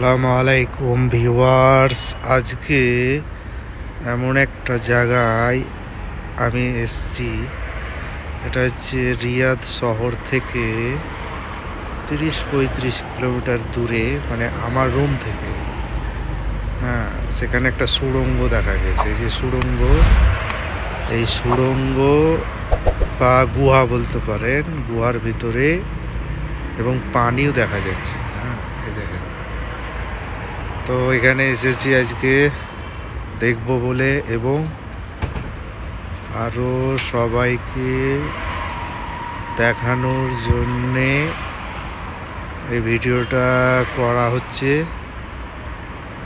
আসসালামু আলাইকুম ভিউয়ার্স। আজকে এমন একটা জায়গায় আমি এসেছি, এটা হচ্ছে রিয়াদ শহর থেকে 30-35 কিলোমিটার দূরে, মানে আমার রুম থেকে। হ্যাঁ, সেখানে একটা সুড়ঙ্গ দেখা গেছে। এই যে সুড়ঙ্গ, এই সুড়ঙ্গ বা গুহা বলতে পারেন, গুহার ভিতরে এবং পানিও দেখা যাচ্ছে। হ্যাঁ, এই দেখেন। তো এখানে এসেছি আজকে দেখব বলে, এবং আরও সবাইকে দেখানোর জন্যে এই ভিডিওটা করা হচ্ছে।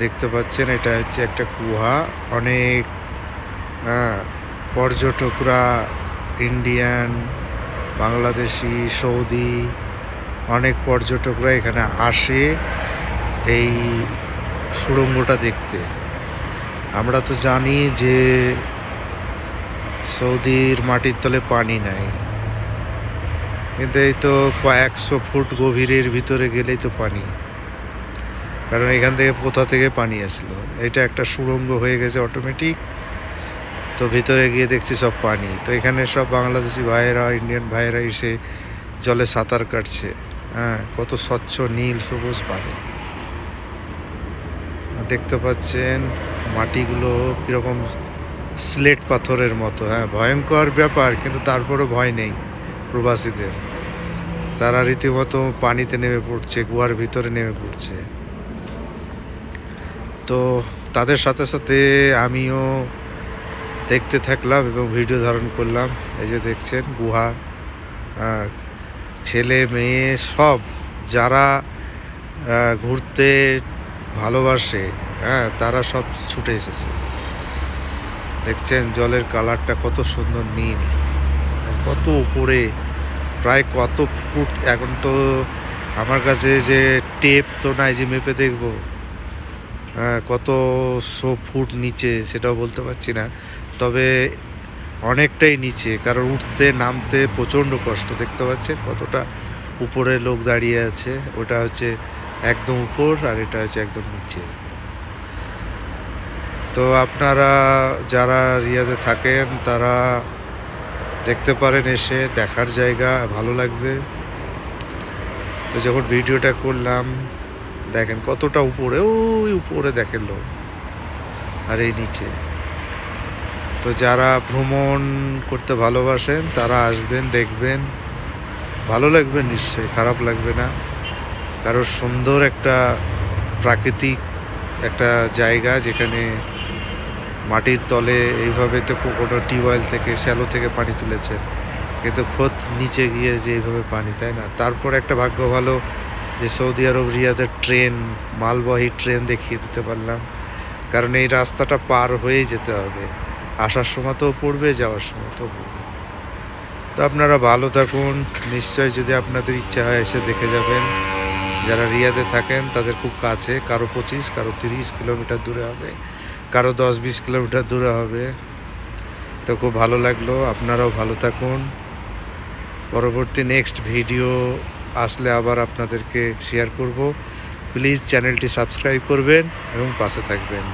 দেখতে পাচ্ছেন, এটা হচ্ছে একটা গুহা। অনেক পর্যটকরা, ইন্ডিয়ান, বাংলাদেশি, সৌদি, অনেক পর্যটকরা এখানে আসে এই সুড়ঙ্গটা দেখতে। আমরা তো জানি যে সৌদির মাটির তলে পানি নাই, কিন্তু এই তো কয়েকশো ফুট গভীরের ভিতরে গেলেই তো পানি, কারণ এখান থেকে কোথা থেকে পানি আসলো। এটা একটা সুড়ঙ্গ হয়ে গেছে অটোমেটিক। তো ভিতরে গিয়ে দেখছি সব পানি। তো এখানে সব বাংলাদেশি ভাইয়েরা, ইন্ডিয়ান ভাইয়েরা এসে জলে সাঁতার কাটছে। হ্যাঁ, কত স্বচ্ছ নীল সবুজ পানি দেখতে পাচ্ছেন। মাটিগুলো কীরকম স্লেট পাথরের মতো। হ্যাঁ, ভয়ঙ্কর ব্যাপার, কিন্তু তারপরও ভয় নেই প্রবাসীদের। তারা রীতিমতো পানিতে নেমে পড়ছে, গুহার ভিতরে নেমে পড়ছে। তো তাদের সাথে সাথে আমিও দেখতে থাকলাম এবং ভিডিও ধারণ করলাম। এই যে দেখছেন গুহা, ছেলে মেয়ে সব যারা ঘুরতে ভালোবাসে, হ্যাঁ, তারা সব ছুটে এসেছে। দেখছেন জলের কালারটা কত সুন্দর নীল, কত উপরে, প্রায় কত ফুট। এখন তো আমার কাছে যে টেপ তো নাই যে মেপে দেখবো কত ফুট নিচে, সেটাও বলতে পারছি না। তবে অনেকটাই নিচে, কারণ উঠতে নামতে প্রচণ্ড কষ্ট। দেখতে পাচ্ছেন কতটা উপরে লোক দাঁড়িয়ে আছে। ওটা হচ্ছে একদম উপর, আর এটা হচ্ছে একদম নিচে। তো আপনারা যারা রিয়াদে থাকেন তারা দেখতে পারেন, এসে দেখার জায়গা, ভালো লাগবে। তো যখন ভিডিওটা করলাম, দেখেন কতটা উপরে, ওই উপরে দেখেন লোক, আর এই নিচে। তো যারা ভ্রমণ করতে ভালোবাসেন তারা আসবেন, দেখবেন, ভালো লাগবে নিশ্চয়ই, খারাপ লাগবে না। কারণ সুন্দর একটা প্রাকৃতিক একটা জায়গা, যেখানে মাটির তলে এইভাবে তো কোনো টিউবওয়েল থেকে, শ্যালো থেকে পানি তুলেছে, কিন্তু খোদ নিচে গিয়ে যে এইভাবে পানি, তাই না? তারপর একটা ভাগ্য ভালো যে সৌদি আরব রিয়াদের ট্রেন, মালবাহী ট্রেন দেখিয়ে দিতে পারলাম, কারণ এই রাস্তাটা পার হয়েই যেতে হবে। আসার সময়তেও পড়বে, যাওয়ার সময়তেও পড়বে। তো আপনারা ভালো থাকুন। নিশ্চয় যদি আপনাদের ইচ্ছা হয় এসে দেখে যাবেন। যারা রিয়াদে থাকেন তাদের খুব কাছে, কারো 25, কারো 30 কিলোমিটার দূরে হবে, কারো 10-20 কিলোমিটার দূরে হবে। তো খুব ভালো লাগলো। আপনারাও ভালো থাকুন। পরবর্তী নেক্সট ভিডিও আসলে আবার আপনাদেরকে শেয়ার করব। প্লিজ চ্যানেলটি সাবস্ক্রাইব করবেন এবং পাশে থাকবেন।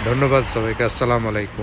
ধন্যবাদ সবাইকে। আসসালামু আলাইকুম।